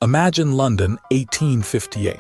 Imagine London, 1858.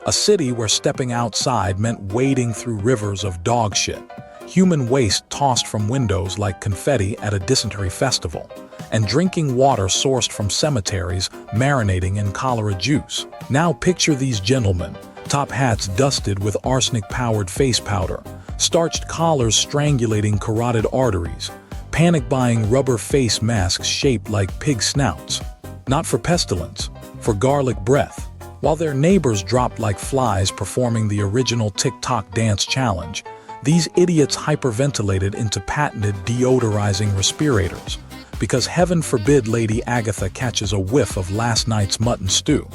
A city where stepping outside meant wading through rivers of dog shit, human waste tossed from windows like confetti at a dysentery festival, and drinking water sourced from cemeteries marinating in cholera juice. Now picture these gentlemen, top hats dusted with arsenic-powered face powder, starched collars strangulating carotid arteries, panic-buying rubber face masks shaped like pig snouts. Not for pestilence, for garlic breath. While their neighbors dropped like flies performing the original TikTok dance challenge, these idiots hyperventilated into patented deodorizing respirators, because heaven forbid Lady Agatha catches a whiff of last night's mutton stew.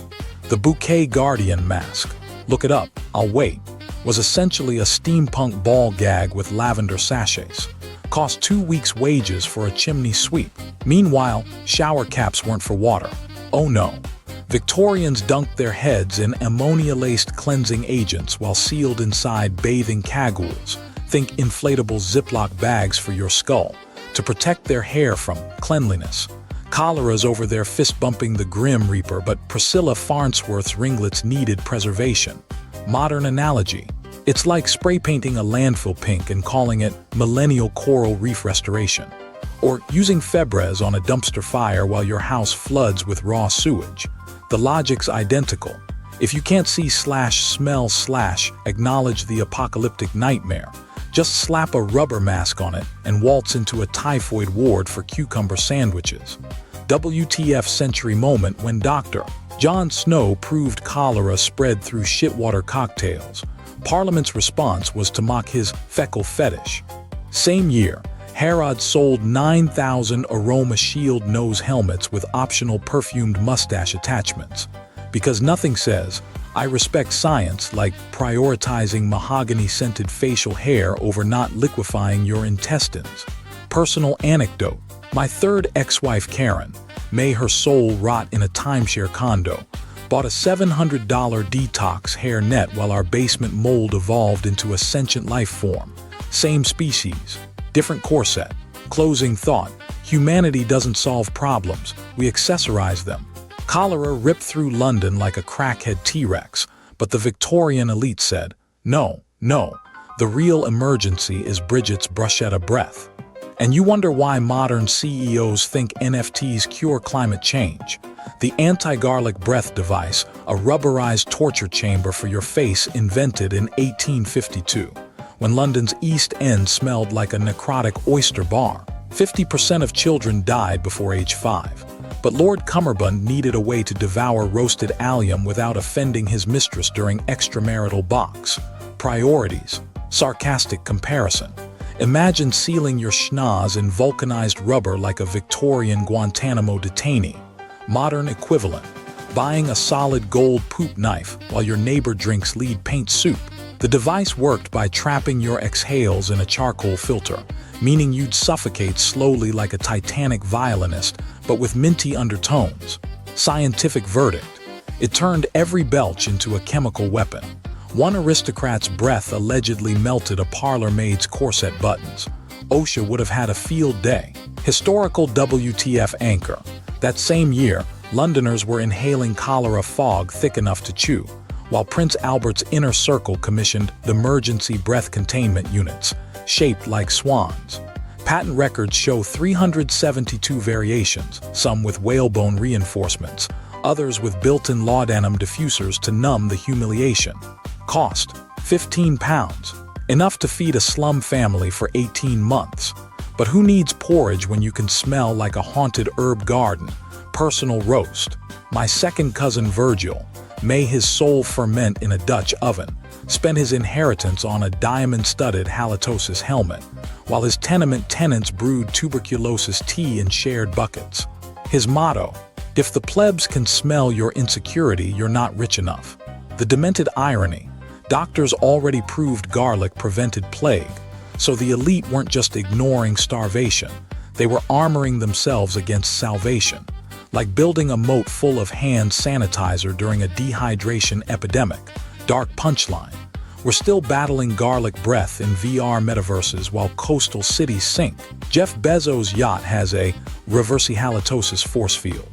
The Bouquet Guardian mask, look it up, I'll wait, was essentially a steampunk ball gag with lavender sachets. Cost 2 weeks' wages for a chimney sweep. Meanwhile, shower caps weren't for water. Oh no. Victorians dunked their heads in ammonia-laced cleansing agents while sealed inside bathing cagoules, think inflatable Ziploc bags for your skull, to protect their hair from cleanliness. Choleras over their fist-bumping the Grim Reaper, but Priscilla Farnsworth's ringlets needed preservation. Modern analogy. It's like spray painting a landfill pink and calling it millennial coral reef restoration. Or using Febreze on a dumpster fire while your house floods with raw sewage. The logic's identical. If you can't see /smell/ acknowledge the apocalyptic nightmare, just slap a rubber mask on it and waltz into a typhoid ward for cucumber sandwiches. WTF century moment when Dr. Jon Snow proved cholera spread through shitwater cocktails. Parliament's response was to mock his fecal fetish. Same year, Harrods sold 9,000 Aroma Shield nose helmets with optional perfumed mustache attachments. Because nothing says, I respect science, like prioritizing mahogany-scented facial hair over not liquefying your intestines. Personal anecdote. My third ex-wife Karen, may her soul rot in a timeshare condo, bought a $700 detox hair net while our basement mold evolved into a sentient life form. Same species, different corset. Closing thought. Humanity doesn't solve problems, we accessorize them. Cholera ripped through London like a crackhead T-Rex, but the Victorian elite said, no, the real emergency is Bridget's bruschetta breath. And you wonder why modern CEOs think NFTs cure climate change. The anti-garlic breath device, a rubberized torture chamber for your face invented in 1852, when London's East End smelled like a necrotic oyster bar. 50% of children died before age 5. But Lord Cummerbund needed a way to devour roasted allium without offending his mistress during extramarital box. Priorities. Sarcastic comparison. Imagine sealing your schnoz in vulcanized rubber like a Victorian Guantanamo detainee. Modern equivalent. Buying a solid gold poop knife while your neighbor drinks lead paint soup. The device worked by trapping your exhales in a charcoal filter, meaning you'd suffocate slowly like a Titanic violinist, but with minty undertones. Scientific verdict. It turned every belch into a chemical weapon. One aristocrat's breath allegedly melted a parlor maid's corset buttons. OSHA would have had a field day. Historical WTF anchor. That same year, Londoners were inhaling cholera fog thick enough to chew, while Prince Albert's Inner Circle commissioned the emergency breath containment units, shaped like swans. Patent records show 372 variations, some with whalebone reinforcements, others with built-in laudanum diffusers to numb the humiliation. Cost, £15. Enough to feed a slum family for 18 months. But who needs porridge when you can smell like a haunted herb garden? Personal roast. My second cousin Virgil, may his soul ferment in a Dutch oven, spent his inheritance on a diamond-studded halitosis helmet, while his tenement tenants brewed tuberculosis tea in shared buckets. His motto, if the plebs can smell your insecurity, you're not rich enough. The demented irony, doctors already proved garlic prevented plague, so the elite weren't just ignoring starvation, they were armoring themselves against salvation. Like building a moat full of hand sanitizer during a dehydration epidemic. Dark punchline. We're still battling garlic breath in VR metaverses while coastal cities sink. Jeff Bezos' yacht has a reverse halitosis force field.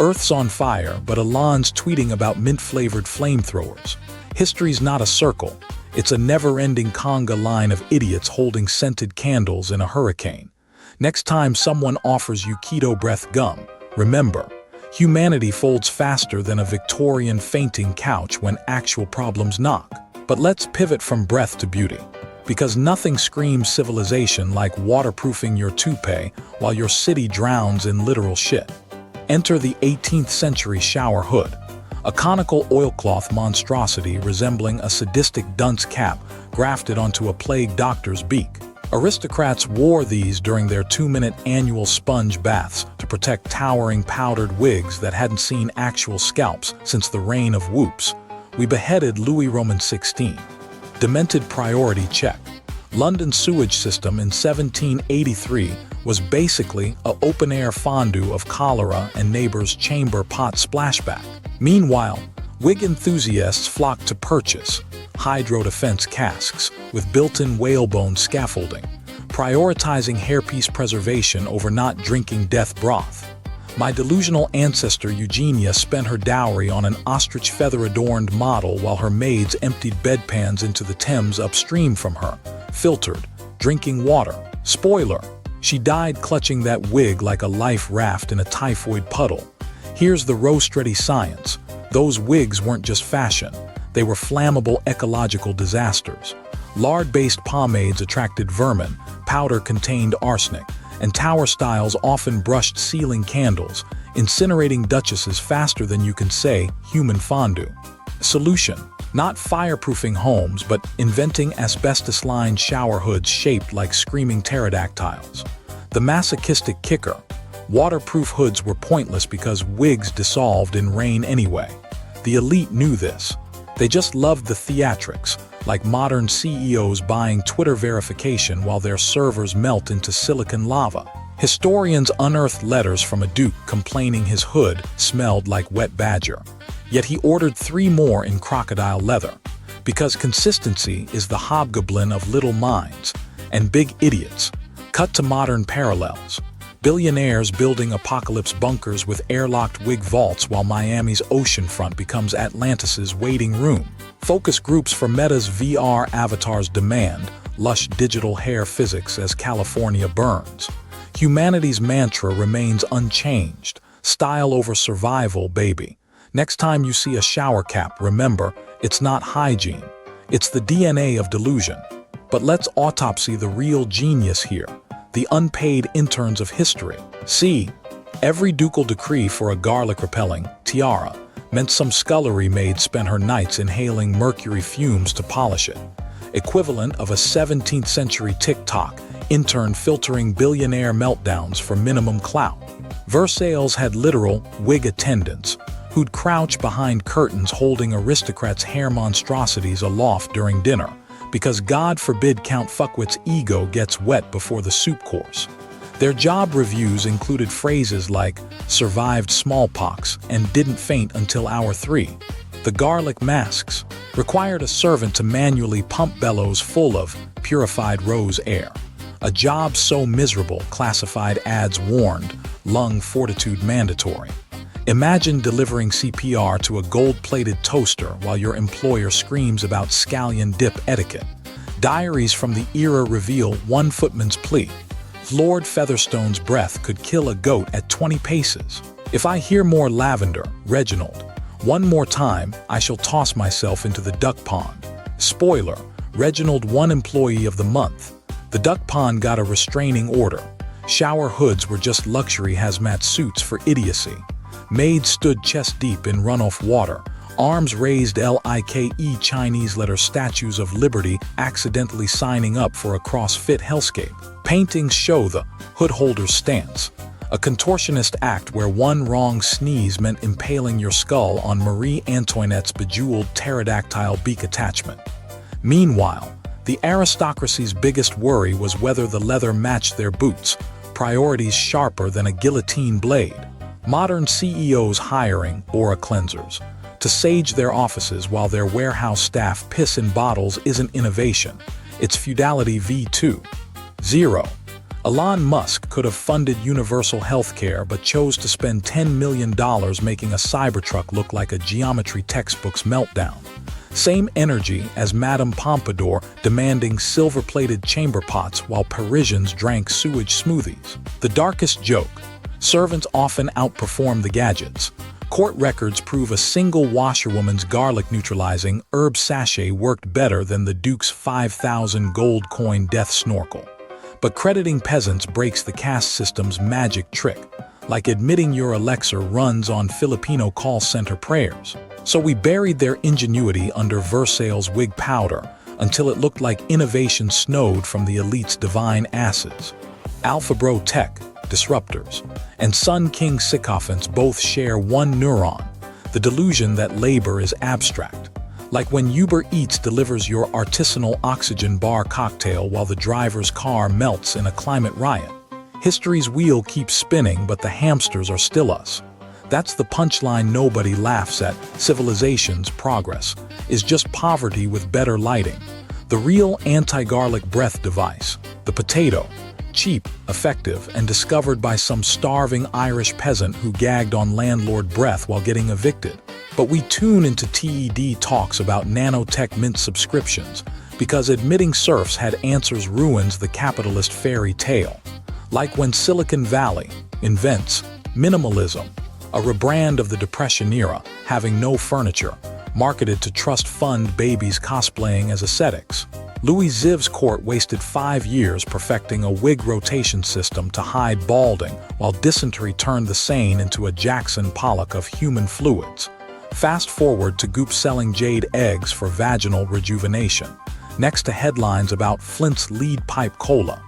Earth's on fire, but Elon's tweeting about mint-flavored flamethrowers. History's not a circle. It's a never-ending conga line of idiots holding scented candles in a hurricane. Next time someone offers you keto breath gum, remember, humanity folds faster than a Victorian fainting couch when actual problems knock. But let's pivot from breath to beauty. Because nothing screams civilization like waterproofing your toupee while your city drowns in literal shit. Enter the 18th century shower hood, a conical oilcloth monstrosity resembling a sadistic dunce cap grafted onto a plague doctor's beak. Aristocrats wore these during their 2-minute annual sponge baths to protect towering powdered wigs that hadn't seen actual scalps since the reign of whoops. We beheaded Louis Roman XVI. Demented priority check. London's sewage system in 1783 was basically an open-air fondue of cholera and neighbors' chamber pot splashback. Meanwhile, wig enthusiasts flocked to purchase hydro-defense casks with built-in whalebone scaffolding, prioritizing hairpiece preservation over not drinking death broth. My delusional ancestor Eugenia spent her dowry on an ostrich feather-adorned model while her maids emptied bedpans into the Thames upstream from her, filtered, drinking water. Spoiler, she died clutching that wig like a life raft in a typhoid puddle. Here's the roast-ready science. Those wigs weren't just fashion. They were flammable ecological disasters. Lard-based pomades attracted vermin, powder contained arsenic, and tower styles often brushed ceiling candles, incinerating duchesses faster than you can say human fondue. Solution: not fireproofing homes, but inventing asbestos-lined shower hoods shaped like screaming pterodactyls. The masochistic kicker: waterproof hoods were pointless because wigs dissolved in rain anyway. The elite knew this. They just loved the theatrics, like modern CEOs buying Twitter verification while their servers melt into silicon lava. Historians unearthed letters from a duke complaining his hood smelled like wet badger. Yet he ordered 3 more in crocodile leather. Because consistency is the hobgoblin of little minds and big idiots. Cut to modern parallels. Billionaires building apocalypse bunkers with airlocked wig vaults while Miami's oceanfront becomes Atlantis's waiting room. Focus groups for Meta's VR avatars demand lush digital hair physics as California burns. Humanity's mantra remains unchanged. Style over survival, baby. Next time you see a shower cap, remember, it's not hygiene. It's the DNA of delusion. But let's autopsy the real genius here. The unpaid interns of history. See, every ducal decree for a garlic-repelling tiara meant some scullery maid spent her nights inhaling mercury fumes to polish it. Equivalent of a 17th century TikTok intern filtering billionaire meltdowns for minimum clout. Versailles had literal wig attendants who'd crouch behind curtains holding aristocrats' hair monstrosities aloft during dinner, because God forbid Count Fuckwit's ego gets wet before the soup course. Their job reviews included phrases like, survived smallpox and didn't faint until hour 3. The garlic masks required a servant to manually pump bellows full of purified rose air. A job so miserable, classified ads warned, lung fortitude mandatory. Imagine delivering CPR to a gold-plated toaster while your employer screams about scallion dip etiquette. Diaries from the era reveal one footman's plea. Lord Featherstone's breath could kill a goat at 20 paces. If I hear more lavender, Reginald, one more time, I shall toss myself into the duck pond. Spoiler, Reginald won Employee of the Month. The duck pond got a restraining order. Shower hoods were just luxury hazmat suits for idiocy. Maids stood chest-deep in runoff water, arms raised like Chinese letter statues of liberty accidentally signing up for a CrossFit hellscape. Paintings show the hood holder's stance, a contortionist act where one wrong sneeze meant impaling your skull on Marie Antoinette's bejeweled pterodactyl beak attachment. Meanwhile, the aristocracy's biggest worry was whether the leather matched their boots, priorities sharper than a guillotine blade. Modern CEOs hiring aura cleansers to sage their offices while their warehouse staff piss in bottles isn't innovation. It's feudality v2. 0. Elon Musk could have funded universal healthcare but chose to spend $10 million making a Cybertruck look like a geometry textbook's meltdown. Same energy as Madame Pompadour demanding silver-plated chamber pots while Parisians drank sewage smoothies. The darkest joke: servants often outperform the gadgets. Court records prove a single washerwoman's garlic-neutralizing herb sachet worked better than the Duke's 5,000 gold coin death snorkel. But crediting peasants breaks the caste system's magic trick, like admitting your Alexa runs on Filipino call center prayers. So we buried their ingenuity under Versailles wig powder until it looked like innovation snowed from the elite's divine asses. Alpha Bro Tech, disruptors, and Sun King sycophants both share one neuron: the delusion that labor is abstract. Like when Uber Eats delivers your artisanal oxygen bar cocktail while the driver's car melts in a climate riot. History's wheel keeps spinning, but the hamsters are still us. That's the punchline nobody laughs at. Civilization's progress is just poverty with better lighting. The real anti-garlic breath device, the potato. Cheap, effective, and discovered by some starving Irish peasant who gagged on landlord breath while getting evicted. But we tune into TED talks about nanotech mint subscriptions because admitting serfs had answers ruins the capitalist fairy tale. Like when Silicon Valley invents minimalism, a rebrand of the Depression era, having no furniture, marketed to trust fund babies cosplaying as ascetics. Louis Ziv's court wasted 5 years perfecting a wig rotation system to hide balding, while dysentery turned the sane into a Jackson Pollock of human fluids. Fast forward to Goop selling jade eggs for vaginal rejuvenation, next to headlines about Flint's lead pipe cola.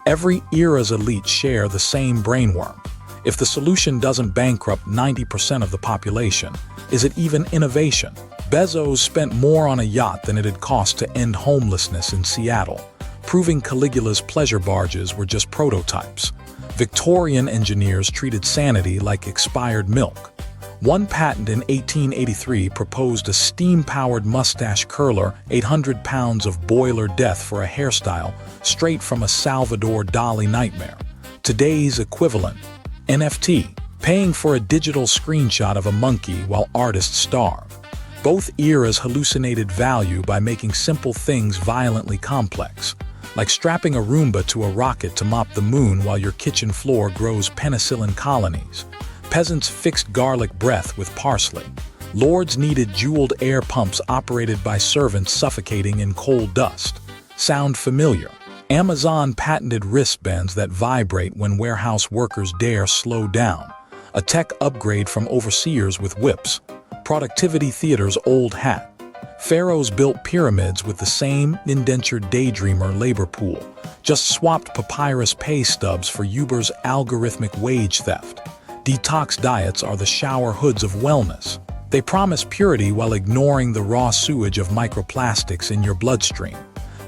Every era's elites share the same brainworm. If the solution doesn't bankrupt 90% of the population, is it even innovation? Bezos spent more on a yacht than it had cost to end homelessness in Seattle, proving Caligula's pleasure barges were just prototypes. Victorian engineers treated sanity like expired milk. One patent in 1883 proposed a steam-powered mustache curler, 800 pounds of boiler death for a hairstyle, straight from a Salvador Dali nightmare. Today's equivalent: NFT, paying for a digital screenshot of a monkey while artists starve. Both eras hallucinated value by making simple things violently complex, like strapping a Roomba to a rocket to mop the moon while your kitchen floor grows penicillin colonies. Peasants fixed garlic breath with parsley. Lords needed jeweled air pumps operated by servants suffocating in coal dust. Sound familiar? Amazon patented wristbands that vibrate when warehouse workers dare slow down. A tech upgrade from overseers with whips. Productivity theater's old hat. Pharaohs built pyramids with the same indentured daydreamer labor pool, just swapped papyrus pay stubs for Uber's algorithmic wage theft. Detox diets are the shower hoods of wellness. They promise purity while ignoring the raw sewage of microplastics in your bloodstream.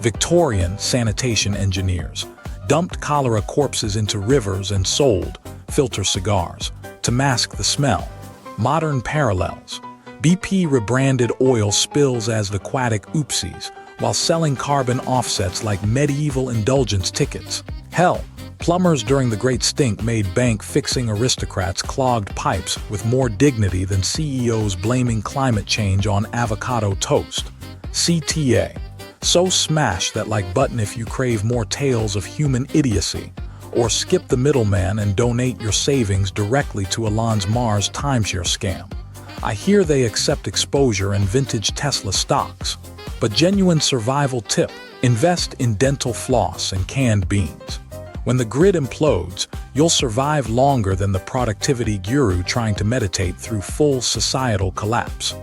Victorian sanitation engineers dumped cholera corpses into rivers and sold filter cigars to mask the smell. Modern parallels: BP rebranded oil spills as aquatic oopsies while selling carbon offsets like medieval indulgence tickets. Hell, plumbers during the Great Stink made bank-fixing aristocrats clogged pipes with more dignity than CEOs blaming climate change on avocado toast. CTA. So smash that like button if you crave more tales of human idiocy, or skip the middleman and donate your savings directly to Elon's Mars timeshare scam. I hear they accept exposure and vintage Tesla stocks. But genuine survival tip: invest in dental floss and canned beans. When the grid implodes, you'll survive longer than the productivity guru trying to meditate through full societal collapse.